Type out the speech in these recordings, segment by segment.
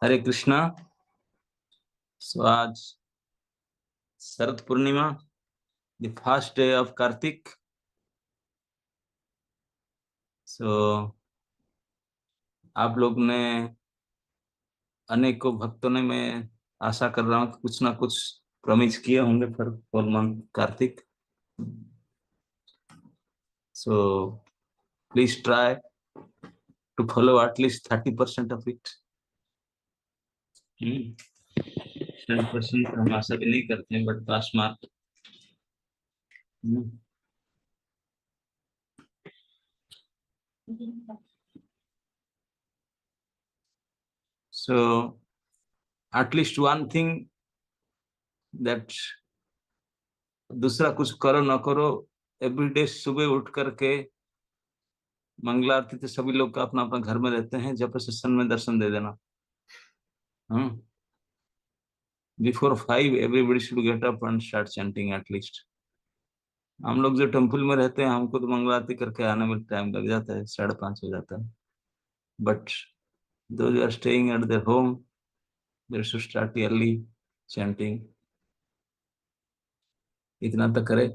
हरे कृष्णा। आज Sharad Purnima, the first day of Kartik. So आप लोग ने, अनेकों भक्तों ने, मैं आशा कर रहा हूँ कि कुछ ना कुछ प्रॉमिस किए होंगे for month Kartik. So please try to follow at least 30% of it. 10% हम आशा भी नहीं करते हैं, but pass mark. So at least one thing that, दूसरा कुछ करो ना करो, एवरीडे सुबह उठ करके मंगला आरती तो सभी लोग का अपना अपना घर में रहते हैं, जब सेशन में दर्शन दे देना। Before 5 everybody should get up and start chanting at least. हम लोग जो टेम्पल में रहते हैं, हमको तो मंगला आरती करके आने में टाइम लग जाता है, 5:30 हो जाता है। But those who are staying at their home, they should start early chanting। इतना तो करे,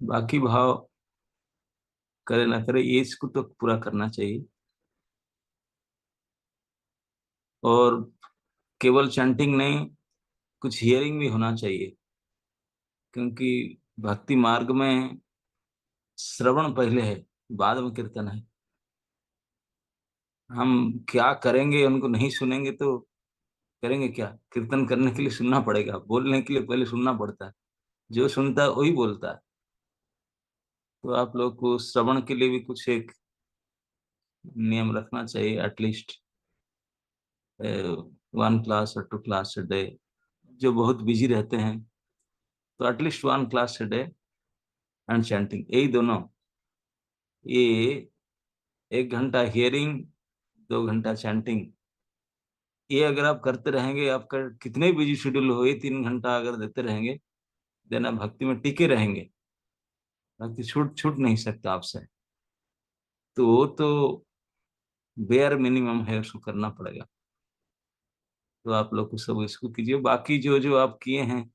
बाकी भाव करे ना करे, ये इसको तो पूरा करना चाहिए। और केवल चैंटिंग नहीं, कुछ हियरिंग भी होना चाहिए, क्योंकि भक्ति मार्ग में श्रवण पहले है, बाद में कीर्तन है। हम क्या करेंगे, उनको नहीं सुनेंगे तो करेंगे क्या? कीर्तन करने के लिए सुनना पड़ेगा, बोलने के लिए पहले सुनना पड़ता है। जो सुनता है वही बोलता है। तो आप लोग को श्रवण के लिए भी कुछ एक नियम रखना चाहिए, एटलीस्ट 1 क्लास और 2 क्लास डे। जो बहुत बिजी रहते हैं तो at least 1 class day and chanting, यही दोनों। ये 1 घंटा हियरिंग, 2 घंटा चैंटिंग, ये अगर आप करते रहेंगे, आपका कितने बिजी शेड्यूल हो, ये 3 घंटा अगर देते रहेंगे, देना भक्ति में टिके रहेंगे। भक्ति छूट छूट नहीं सकता आपसे। तो वो तो बेयर मिनिमम है, उसको करना पड़ेगा। तो आप लोग को सब इसको कीजिए। बाकी जो जो आप किए हैं,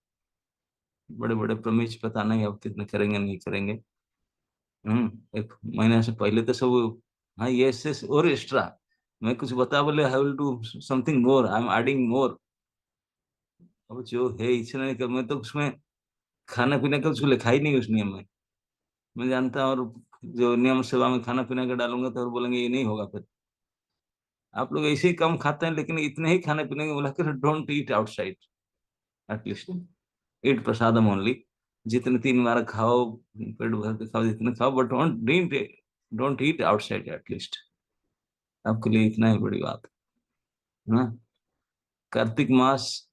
बड़े बड़े प्रमिस, पता नहीं अब कितने करेंगे नहीं करेंगे। 1 महीने से पहले तो सब, हाँ ये और एक्स्ट्रा, मैं कुछ बता बोले I will do something more, I am adding more. अब जो है इच्छा नहीं कर, मैं तो उसमें खाना पीने का कुछ लिखा ही नहीं उस नियम में। मैं जानता हूँ, और जो नियम सेवा में खाना पीना का डालूंगा तो और बोलेंगे ये नहीं होगा फिर। आप लोग ऐसे ही कम खाते हैं, लेकिन इतने ही खाने पीने के बोला कर, don't eat outside, at least eat prasadam only. जितने 3 बार खाओ, पेट भर के खाओ, जितने खाओ, but don't eat outside at least. आपके लिए इतना ही बड़ी बात है ना। कार्तिक मास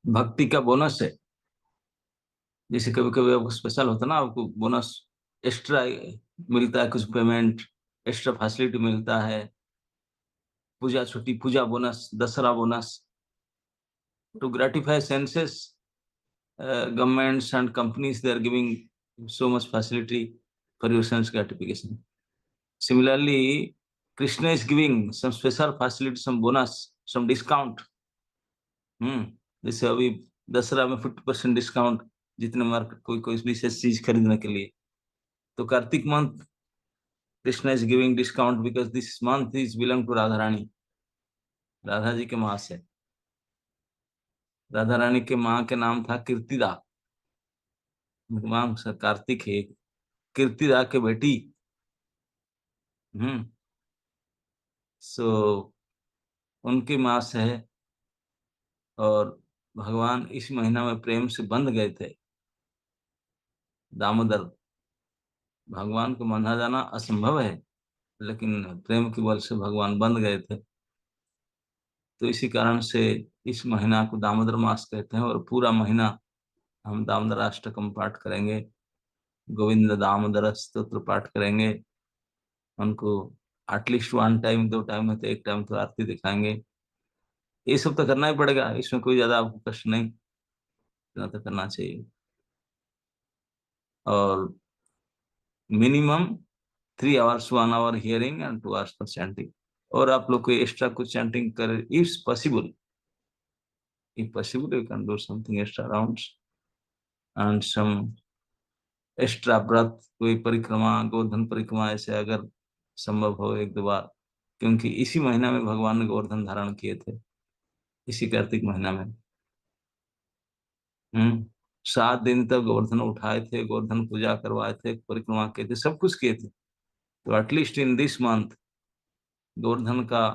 भक्ति का बोनस है। जैसे कभी कभी आपको स्पेशल होता है ना, आपको बोनस एक्स्ट्रा मिलता है, कुछ पेमेंट एक्स्ट्रा फैसिलिटी मिलता है, पूजा छुट्टी, puja bonus, Dussehra bonus. To gratify senses, governments and companies, they are giving so much facility for your sense gratification. Similarly, Krishna is giving some special facility, some bonus, some discount। जैसे अभी दसरा में 50% discount, जितने market कोई कोई विशेष चीज खरीदने के लिए। तो Kartik month Krishna is giving discount because this month is belong to Radha Rani. Radha ji के मास है। राधा रानी के माँ के नाम था कीर्तिदा। माँ कार्तिक है, कीर्तिदा के बेटी। हम्म सो उनकी मास है। और भगवान इस महीना में प्रेम से बंध गए थे। दामोदर, भगवान को बंधा जाना असंभव है, लेकिन प्रेम के बल से भगवान बंध गए थे। तो इसी कारण से इस महीना को दामोदर मास कहते हैं। और पूरा महीना हम दामोदर अष्टकम पाठ करेंगे, गोविंद दामोदर स्तोत्र पाठ करेंगे। उनको एटलीस्ट 1 टाइम, 2 टाइम में तो 1 टाइम तो आरती दिखाएंगे। ये सब तो करना ही पड़ेगा, इसमें कोई ज्यादा आपको कष्ट नहीं, इतना तो करना चाहिए। और minimum 3 hours, 1 hour hearing and 2 hours for chanting। और आप लोग को एक्स्ट्रा कुछ चैंटिंग कर, it's possible, if possible you can do something extra rounds and some extra व्रत, कोई परिक्रमा, गोवर्धन परिक्रमा ऐसे अगर संभव हो एक दो बार, क्योंकि इसी महीना में भगवान ने गोवर्धन धारण किए थे, इसी कार्तिक महीना में। 7 दिन तक गोवर्धन उठाए थे, गोवर्धन पूजा करवाए थे, परिक्रमा किए थे, सब कुछ किए थे। तो at least in this month Govardhan का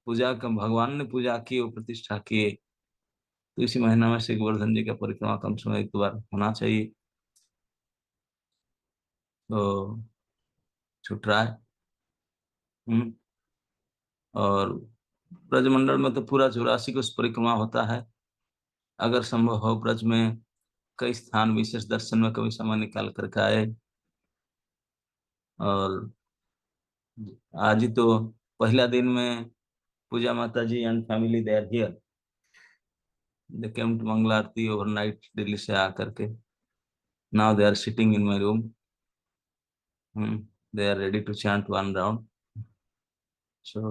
पूजा का भगवान ने पूजा की और प्रतिष्ठा किए, तो इसी महीना में से गोवर्धन जी का परिक्रमा कम से कम एक दो बार होना चाहिए। तो टू ट्राई। हम्म और ब्रजमंडल में तो पूरा 84 कोस परिक्रमा होता है। अगर संभव हो ब्रज में कई स्थान विशेष दर्शन में कभी समय निकाल करके आए। और आज ही तो पहला दिन में Puja Mata ji and family they are here, they came to Mangala aarti overnight Delhi से आकर के। Now they are sitting in my room, they are ready to chant one round, so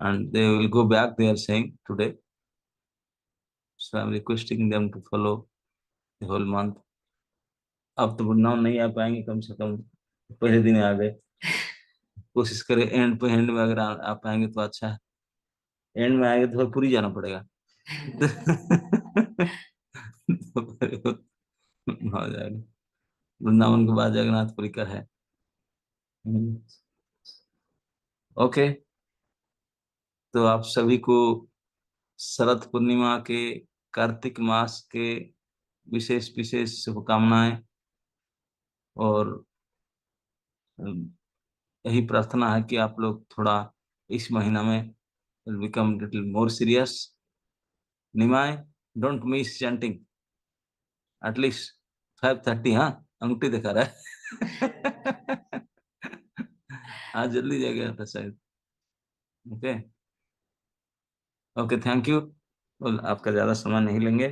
and they will go back, they are saying today, so I'm requesting them to follow the whole month। अब तो now नहीं आ पाएंगे, कम से कम पहले दिन आ गए, कोशिश करें एंड पे, एंड में अगर आ पाएंगे तो अच्छा है, एंड में आएंगे तो फिर पूरी जाना पड़ेगा। तो फिर हो जाएगा। वृंदावन के बाद जगन्नाथपुरी का है। ओके, तो आप सभी को शरद पूर्णिमा के, कार्तिक मास के विशेष विशेष शुभकामनाएं। और यही प्रार्थना है कि आप लोग थोड़ा इस महीना में become little more serious. Nimai, don't miss chanting at least 5:30। हाँ, अंगूठी दिखा रहा है। आज जल्दी जाएगा था शायद। Okay, okay, thank you. आपका ज्यादा समय नहीं लेंगे।